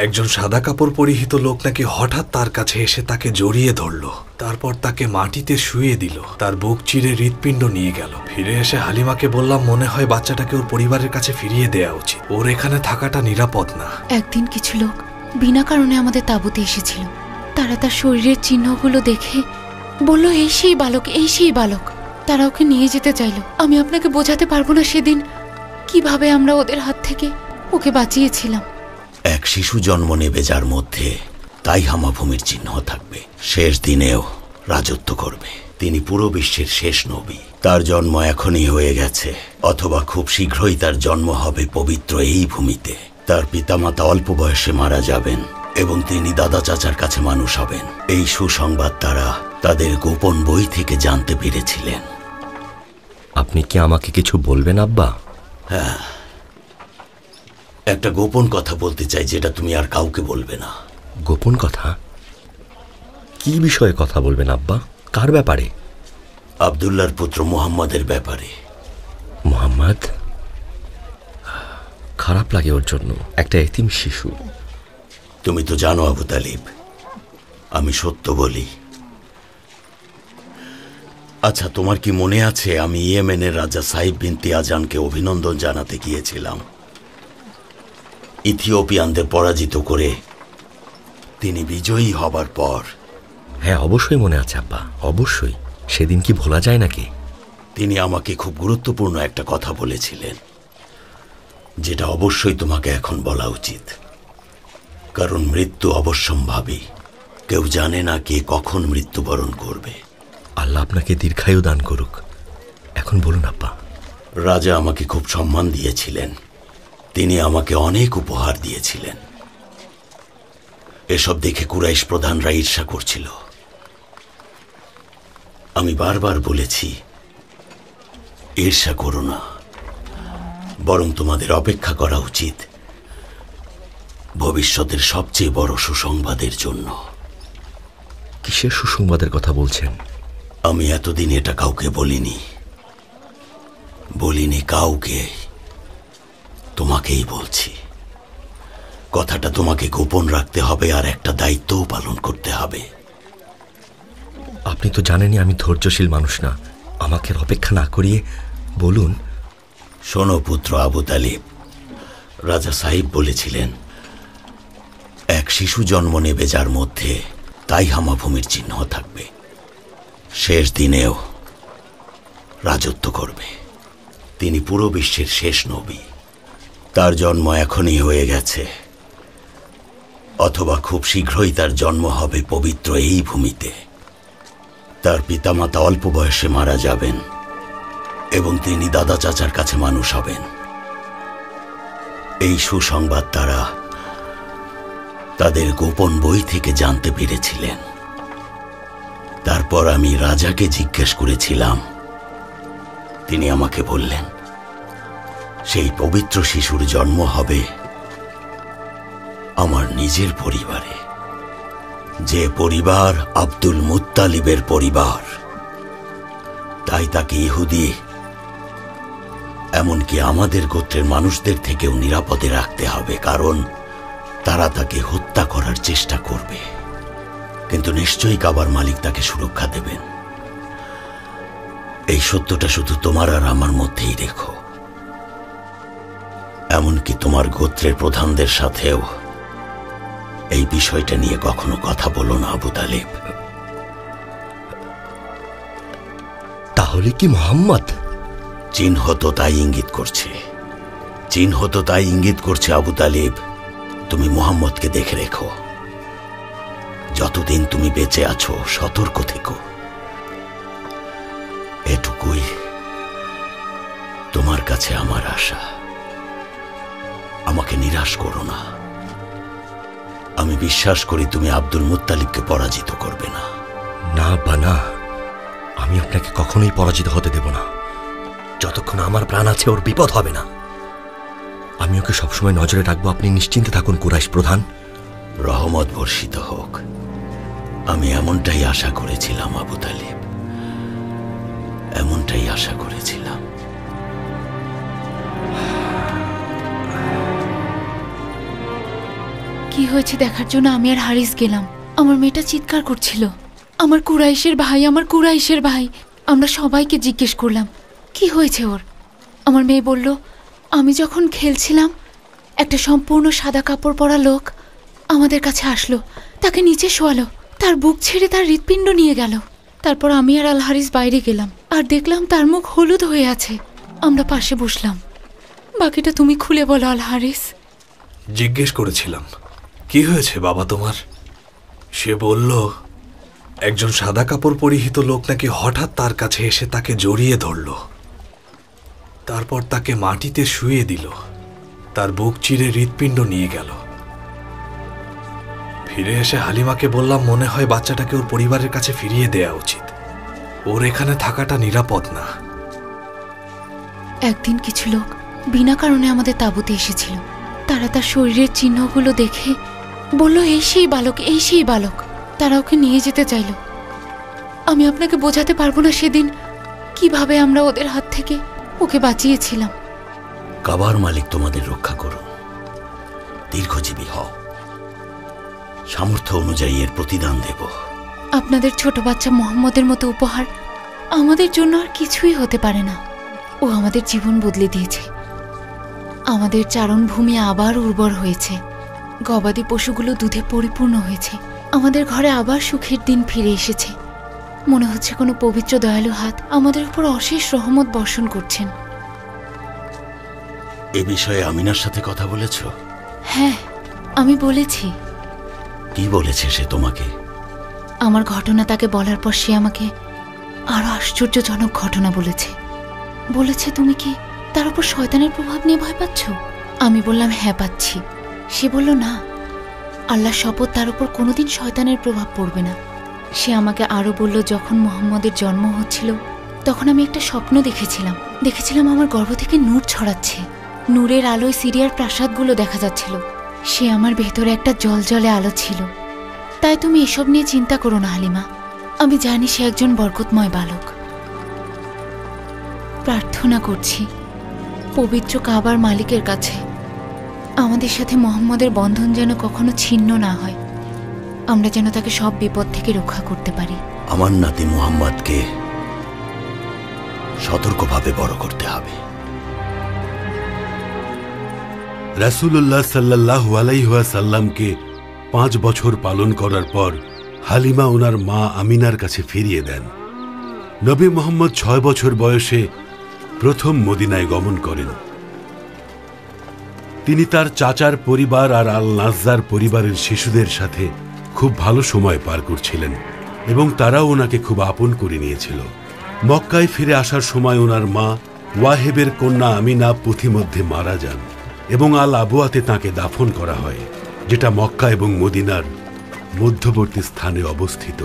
একজন সাদা কাপড় পরিহিত লোক নাকি হঠাৎ তার কাছে এসে তাকে জড়িয়ে ধরল, তারপর তাকে মাটিতে শুয়ে দিল, তার বুক চিরে হৃৎপিণ্ড নিয়ে গেল। ফিরে এসে হালিমাকে বললাম, মনে হয় বাচ্চাটাকে ওর পরিবারের কাছে ফিরিয়ে দেওয়া উচিত, ওর এখানে থাকাটা নিরাপদ না। একদিন কিছু লোক বিনা কারণে আমাদের তাঁবুতে এসেছিল। তারা তার শরীরের চিহ্নগুলো দেখে বলল, এই সেই বালক, এই সেই বালক। তারা ওকে নিয়ে যেতে চাইল। আমি আপনাকে বোঝাতে পারবো না সেদিন কিভাবে আমরা ওদের হাত থেকে ওকে বাঁচিয়েছিলাম। এক শিশু জন্ম নেবে যার মধ্যে তাই হামাভূমির চিহ্ন থাকবে, শেষ দিনেও রাজত্ব করবে। তিনি পুরো বিশ্বের শেষ নবী। তার জন্ম এখনই হয়ে গেছে, অথবা খুব শীঘ্রই তার জন্ম হবে পবিত্র এই ভূমিতে। তার পিতামাতা অল্প বয়সে মারা যাবেন এবং তিনি দাদা চাচার কাছে মানুষ হবেন। এই সুসংবাদ তারা তাদের গোপন বই থেকে জানতে পেরেছিলেন। আপনি কি আমাকে কিছু বলবেন আব্বা? হ্যাঁ, একটা গোপন কথা বলতে চাই, যেটা তুমি আর কাউকে বলবে না। গোপন কথা? কি বিষয়ে কথা বলবেন আব্বা? কার ব্যাপারে? আব্দুল্লাহর পুত্র মুহাম্মাদের ব্যাপারে। মুহাম্মদ? খারাপ লাগে ওর জন্য, একটা এতিম শিশু। তুমি তো জানো আবু তালিব, আমি সত্য বলি। আচ্ছা, তোমার কি মনে আছে আমি ইয়েমেনের রাজা সাইব বিনতে আজানকে অভিনন্দন জানাতে গিয়েছিলাম? ইথিওপিয়ানদের পরাজিত করে তিনি বিজয়ী হবার পর। হ্যাঁ, অবশ্যই মনে আছে আব্বা, অবশ্যই। সেদিন কি ভোলা যায় নাকি? তিনি আমাকে খুব গুরুত্বপূর্ণ একটা কথা বলেছিলেন, যেটা অবশ্যই তোমাকে এখন বলা উচিত। কারণ মৃত্যু অবশ্যম্ভাবী, কেউ জানে না কে কখন মৃত্যুবরণ করবে। আল্লাহ আপনাকে দীর্ঘায়ু দান করুক। এখন বলুন আব্বা। রাজা আমাকে খুব সম্মান দিয়েছিলেন, তিনি আমাকে অনেক উপহার দিয়েছিলেন। এসব দেখে কুরাইশ প্রধানরা ঈর্ষা করছিল। আমি বারবার বলেছি, ঈর্ষা করো না, বরং তোমাদের অপেক্ষা করা উচিত ভবিষ্যতের সবচেয়ে বড় সুসংবাদের জন্য। কিসের সুসংবাদের কথা বলছেন? আমি এতদিন এটা কাউকে বলিনি কাউকে, তোমাকেই বলছি। কথাটা তোমাকে গোপন রাখতে হবে, আর একটা দায়িত্বও পালন করতে হবে। আপনি তো জানেনই আমি ধৈর্যশীল মানুষ না, আমাকে অপেক্ষা না করিয়ে বলুন। শোনো পুত্র আবু তালিব, রাজা সাহিব বলেছিলেন, এক শিশু জন্ম নেবে যার মধ্যে তাই হামাভূমির চিহ্ন থাকবে, শেষ দিনেও রাজত্ব করবে। তিনি পুরো বিশ্বের শেষ নবী। তার জন্ম এখনই হয়ে গেছে, অথবা খুব শীঘ্রই তার জন্ম হবে পবিত্র এই ভূমিতে। তার পিতামাতা অল্প বয়সে মারা যাবেন এবং তিনি দাদা চাচার কাছে মানুষ হবেন। এই সুসংবাদ তারা তাদের গোপন বই থেকে জানতে পেরেছিলেন। তারপর আমি রাজাকে জিজ্ঞেস করেছিলাম, তিনি আমাকে বললেন, সেই পবিত্র শিশুর জন্ম হবে আমার নিজের পরিবারে, যে পরিবার আব্দুল মুত্তালিবের পরিবার। তাই তাকে ইহুদি, এমনকি আমাদের গোত্রের মানুষদের থেকেও নিরাপদে রাখতে হবে, কারণ তারা তাকে হত্যা করার চেষ্টা করবে, কিন্তু নিশ্চয়ই কাবার মালিক তাকে সুরক্ষা দেবেন। এই সত্যটা শুধু তোমার আর আমার মধ্যেই রেখো, এমনকি তোমার গোত্রের প্রধানদের সাথেও এই বিষয়টা নিয়ে কখনো কথা বলো না আবু তালিব। তাহলে কি মুহাম্মদ? চিহ্ন তো তাই ইঙ্গিত করছে আবু তালিব। তুমি মুহাম্মদকে দেখে রেখো, যতদিন তুমি বেঁচে আছো সতর্ক থেকো। এটুকুই তোমার কাছে আমার আশা। আমাকে নিরাশ করো না। আমি বিশ্বাস করি তুমি আব্দুল মুত্তালিবকে পরাজিত করবে না। না বা না, আমি আপনাকে কখনোই পরাজিত হতে দেব না। যতক্ষণ আমার প্রাণ আছে ওর বিপদ হবে না। আমি ওকে সবসময় নজরে রাখবো, আপনি নিশ্চিন্তে থাকুন কুরাইশ প্রধান। রহমত বর্ষিত হোক। আমি এমনটাই আশা করেছিলাম আবু তালিব, এমনটাই আশা করেছিলাম। কি হয়েছে দেখার জন্য আমি আর হারিস গেলাম। আমার মেয়েটা চিৎকার করছিল, আমার কুরাইশের ভাই, আমার কুরাইশের ভাই। আমরা সবাইকে জিজ্ঞেস করলাম কি হয়েছে ওর। আমার মেয়ে বলল, আমি যখন খেলছিলাম একটা সম্পূর্ণ সাদা কাপড় পরা লোক আমাদের কাছে আসলো, তাকে নিচে শোয়ালো, তার বুক ছেড়ে তার হৃৎপিণ্ড নিয়ে গেল। তারপর আমি আর আল হারিস বাইরে গেলাম আর দেখলাম তার মুখ হলুদ হয়ে আছে। আমরা পাশে বসলাম। বাকিটা তুমি খুলে বলো আল হারিস। জিজ্ঞেস করেছিলাম কি হয়েছে বাবা তোমার। সে বলল একজন সাদা কাপড় পরিহিত লোক নাকি হঠাৎ তার কাছে এসে তাকে জড়িয়ে ধরল, তারপর তাকে মাটিতে শুইয়ে দিল, তার বুক চিরে হৃৎপিণ্ড নিয়ে গেল। ফিরে এসে হালিমাকে বললাম মনে হয় বাচ্চাটাকে ওর পরিবারের কাছে ফিরিয়ে দেয়া উচিত, ওর এখানে থাকাটা নিরাপদ না। একদিন কিছু লোক বিনা কারণে আমাদের তাঁবুতে এসেছিল। তারা তার শরীরের চিহ্নগুলো দেখে বলল এই সেই বালক, এই সেই বালক। তারা ওকে নিয়ে যেতে চাইল। আমি আপনাকে বোঝাতে পারবো না সেদিন কিভাবে আমরা ওদের হাত থেকে ওকে বাঁচিয়েছিলাম। কাবার মালিক তোমাদের রক্ষা করুন, দীর্ঘজীবী হও, সামর্থ্য অনুযায়ী এর প্রতিদান দেব। আপনাদের ছোট বাচ্চা মোহাম্মদের মতো উপহার আমাদের জন্য আর কিছুই হতে পারে না। ও আমাদের জীবন বদলে দিয়েছে। আমাদের চারণভূমি আবার উর্বর হয়েছে, গবাদি পশুগুলো দুধে পরিপূর্ণ হয়েছে। আমাদের ঘরে আবার সুখের দিন ফিরে এসেছে। মনে হচ্ছে কোনো পবিত্র দয়ালু হাত আমাদের উপর অশেষ রহমত বর্ষণ করছেন। এ বিষয়ে আমিনার সাথে কথা বলেছ? হ্যাঁ, আমি বলেছি। কি বলেছে সে তোমাকে? আমার ঘটনা তাকে বলার পর সে আমাকে আরো আশ্চর্যজনক ঘটনা বলেছে। বলেছে তুমি কি তার উপর শয়তানের প্রভাব নিয়ে ভয় পাচ্ছ? আমি বললাম হ্যাঁ পাচ্ছি। সে বলল না, আল্লাহ শপথ তার উপর কোনোদিন শয়তানের প্রভাব পড়বে না। সে আমাকে আরো বলল যখন মোহাম্মদের জন্ম হচ্ছিল তখন আমি একটা স্বপ্ন দেখেছিলাম আমার গর্ভ থেকে নূর ছড়াচ্ছে। নূরের আলোয় সিরিয়ার প্রাসাদগুলো দেখা যাচ্ছিল। সে আমার ভেতরে একটা জলজলে আলো ছিল। তাই তুমি এসব নিয়ে চিন্তা করো না হালিমা। আমি জানি সে একজন বরকতময় বালক। প্রার্থনা করছি পবিত্র কাবার মালিকের কাছে আমাদের সাথে মোহাম্মদের বন্ধন যেন কখনো ছিন্ন না হয়। আমরা যেন তাকে সব বিপদ থেকে রক্ষা করতে পারি। আমার নাতি মুহাম্মদকে সতর্কভাবে বড় করতে হবে। রাসূলুল্লাহ সাল্লাল্লাহু আলাইহি ওয়াসাল্লামকে 5 বছর পালন করার পর হালিমা ওনার মা আমিনার কাছে ফিরিয়ে দেন। নবী মুহাম্মদ 6 বছর বয়সে প্রথম মদিনায় গমন করেন। তিনি তার চাচার পরিবার আর আল নাজ্জার পরিবারের শিশুদের সাথে খুব ভালো সময় পার করছিলেন এবং তারাও ওনাকে খুব আপন করে নিয়েছিল। মক্কায় ফিরে আসার সময় ওনার মা ওয়াহেবের কন্যা আমিনা পথিমধ্যে মারা যান এবং আল আবুয়াতে তাঁকে দাফন করা হয়, যেটা মক্কা এবং মদিনার মধ্যবর্তী স্থানে অবস্থিত।